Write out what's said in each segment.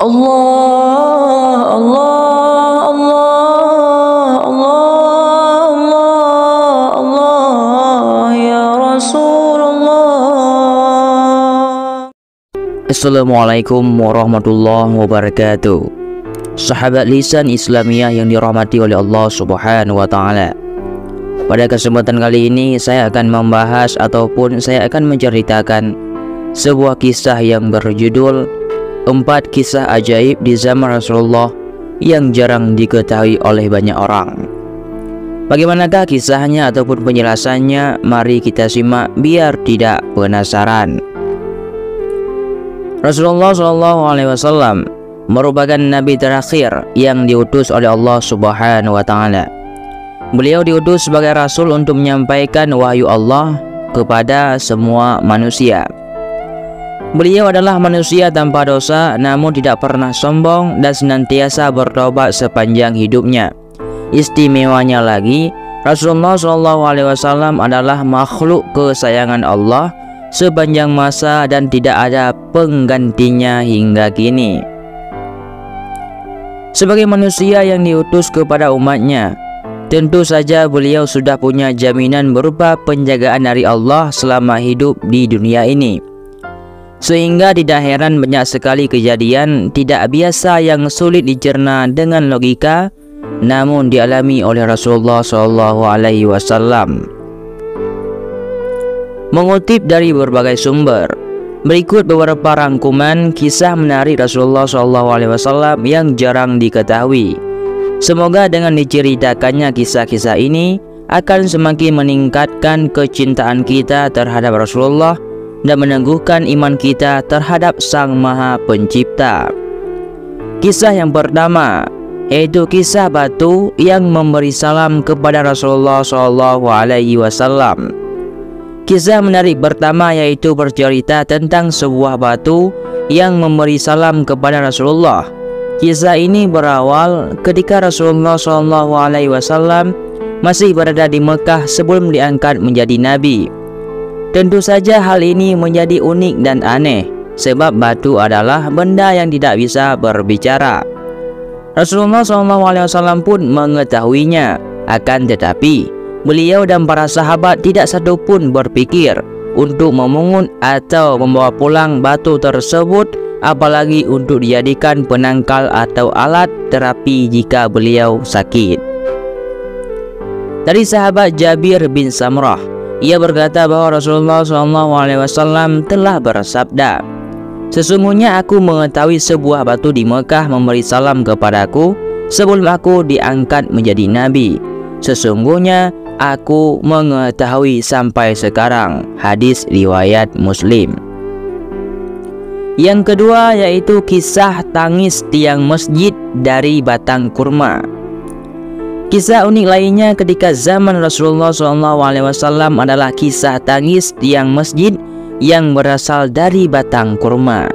Allah, Allah, Allah, Allah, Allah, Allah, ya Rasulullah. Assalamualaikum warahmatullahi wabarakatuh. Sahabat lisan Islamiyah yang dirahmati oleh Allah Subhanahu wa Ta'ala. Pada kesempatan kali ini saya akan membahas ataupun saya akan menceritakan sebuah kisah yang berjudul 4 kisah ajaib di zaman Rasulullah yang jarang diketahui oleh banyak orang. Bagaimanakah kisahnya ataupun penjelasannya? Mari kita simak biar tidak penasaran. Rasulullah SAW merupakan nabi terakhir yang diutus oleh Allah Subhanahu wa Ta'ala. Beliau diutus sebagai rasul untuk menyampaikan wahyu Allah kepada semua manusia. Beliau adalah manusia tanpa dosa, namun tidak pernah sombong dan senantiasa bertobat sepanjang hidupnya. Istimewanya lagi, Rasulullah SAW adalah makhluk kesayangan Allah sepanjang masa dan tidak ada penggantinya hingga kini. Sebagai manusia yang diutus kepada umatnya, tentu saja beliau sudah punya jaminan berupa penjagaan dari Allah selama hidup di dunia ini. Sehingga tidak heran banyak sekali kejadian tidak biasa yang sulit dicerna dengan logika, namun dialami oleh Rasulullah SAW. Mengutip dari berbagai sumber, berikut beberapa rangkuman kisah menarik Rasulullah SAW yang jarang diketahui. Semoga dengan diceritakannya kisah-kisah ini akan semakin meningkatkan kecintaan kita terhadap Rasulullah dan meneguhkan iman kita terhadap Sang Maha Pencipta. Kisah yang pertama yaitu kisah batu yang memberi salam kepada Rasulullah SAW. Kisah menarik pertama yaitu bercerita tentang sebuah batu yang memberi salam kepada Rasulullah. Kisah ini berawal ketika Rasulullah SAW masih berada di Mekah sebelum diangkat menjadi nabi. Tentu saja hal ini menjadi unik dan aneh, sebab batu adalah benda yang tidak bisa berbicara. Rasulullah SAW pun mengetahuinya, akan tetapi beliau dan para sahabat tidak satupun berpikir untuk memungut atau membawa pulang batu tersebut, apalagi untuk dijadikan penangkal atau alat terapi jika beliau sakit. Dari sahabat Jabir bin Samrah, ia berkata bahwa Rasulullah SAW telah bersabda, "Sesungguhnya aku mengetahui sebuah batu di Mekah memberi salam kepadaku sebelum aku diangkat menjadi nabi. Sesungguhnya aku mengetahui sampai sekarang." Hadis riwayat Muslim. Yang kedua yaitu kisah tangis tiang masjid dari batang kurma. Kisah unik lainnya ketika zaman Rasulullah SAW adalah kisah tangis tiang masjid yang berasal dari batang kurma.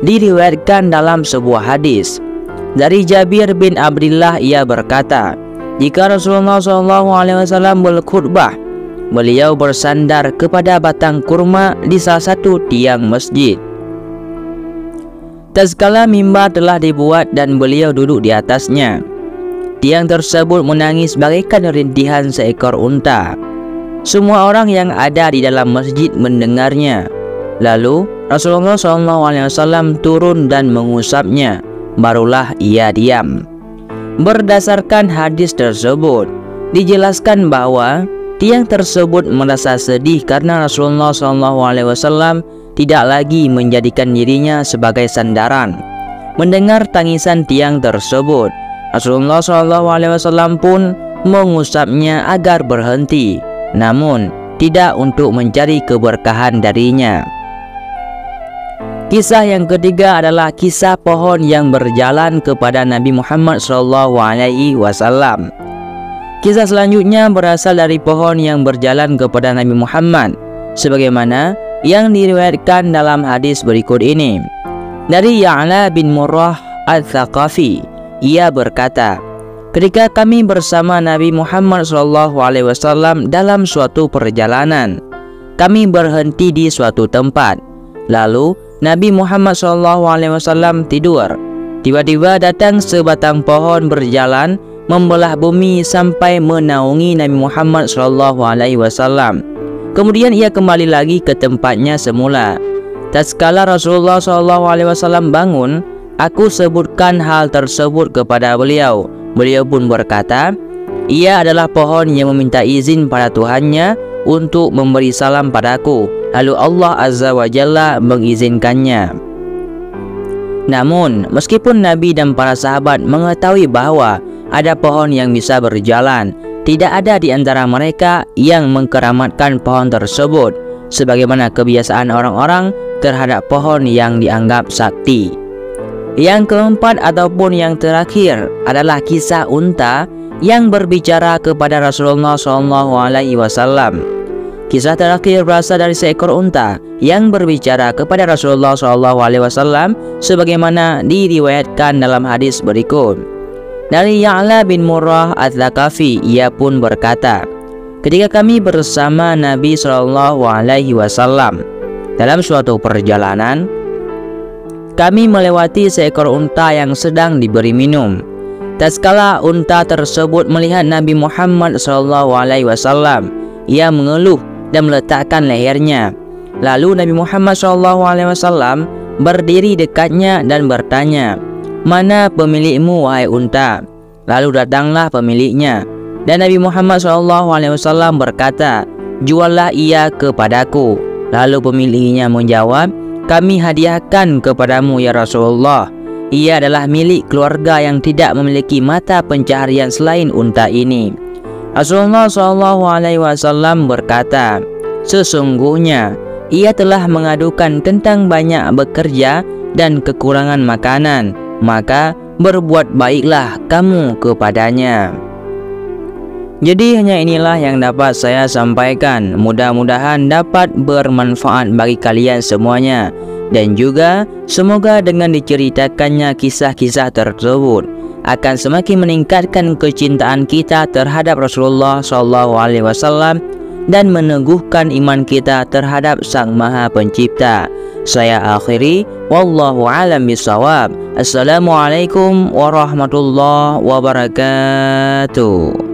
Diriwayatkan dalam sebuah hadis dari Jabir bin Abdullah, ia berkata, jika Rasulullah SAW berkhutbah, beliau bersandar kepada batang kurma di salah satu tiang masjid. Tatkala mimbar telah dibuat dan beliau duduk di atasnya, tiang tersebut menangis bagaikan rintihan seekor unta. Semua orang yang ada di dalam masjid mendengarnya. Lalu Rasulullah SAW turun dan mengusapnya, barulah ia diam. Berdasarkan hadis tersebut, dijelaskan bahwa tiang tersebut merasa sedih karena Rasulullah SAW tidak lagi menjadikan dirinya sebagai sandaran. Mendengar tangisan tiang tersebut, Rasulullah SAW pun mengusapnya agar berhenti, namun tidak untuk mencari keberkahan darinya. Kisah yang ketiga adalah kisah pohon yang berjalan kepada Nabi Muhammad SAW. Kisah selanjutnya berasal dari pohon yang berjalan kepada Nabi Muhammad, sebagaimana yang diriwayatkan dalam hadis berikut ini. Dari Ya'la bin Murrah Al-Thaqafi, ia berkata, ketika kami bersama Nabi Muhammad SAW dalam suatu perjalanan, kami berhenti di suatu tempat. Lalu Nabi Muhammad SAW tidur. Tiba-tiba datang sebatang pohon berjalan membelah bumi sampai menaungi Nabi Muhammad SAW. Kemudian ia kembali lagi ke tempatnya semula. Tatkala Rasulullah SAW bangun, aku sebutkan hal tersebut kepada beliau. Beliau pun berkata, ia adalah pohon yang meminta izin pada Tuhannya untuk memberi salam padaku. Lalu Allah Azza wa Jalla mengizinkannya. Namun, meskipun Nabi dan para sahabat mengetahui bahwa ada pohon yang bisa berjalan, tidak ada di antara mereka yang mengkeramatkan pohon tersebut, sebagaimana kebiasaan orang-orang terhadap pohon yang dianggap sakti. Yang keempat ataupun yang terakhir adalah kisah unta yang berbicara kepada Rasulullah SAW. Kisah terakhir berasal dari seekor unta yang berbicara kepada Rasulullah SAW, sebagaimana diriwayatkan dalam hadis berikut. Dari Ya'la bin Murrah Ats-Tsaqafi, ia pun berkata, ketika kami bersama Nabi SAW dalam suatu perjalanan, kami melewati seekor unta yang sedang diberi minum. Tatkala unta tersebut melihat Nabi Muhammad SAW, ia mengeluh dan meletakkan lehernya. Lalu Nabi Muhammad SAW berdiri dekatnya dan bertanya, mana pemilikmu wahai unta? Lalu datanglah pemiliknya, dan Nabi Muhammad SAW berkata, juallah ia kepadaku. Lalu pemiliknya menjawab, kami hadiahkan kepadamu ya Rasulullah. Ia adalah milik keluarga yang tidak memiliki mata pencaharian selain unta ini. Rasulullah SAW berkata, sesungguhnya ia telah mengadukan tentang banyak bekerja dan kekurangan makanan, maka berbuat baiklah kamu kepadanya. Jadi hanya inilah yang dapat saya sampaikan. Mudah-mudahan dapat bermanfaat bagi kalian semuanya. Dan juga semoga dengan diceritakannya kisah-kisah tersebut akan semakin meningkatkan kecintaan kita terhadap Rasulullah SAW dan meneguhkan iman kita terhadap Sang Maha Pencipta. Saya akhiri, wallahu a'lam bishawab. Assalamualaikum warahmatullahi wabarakatuh.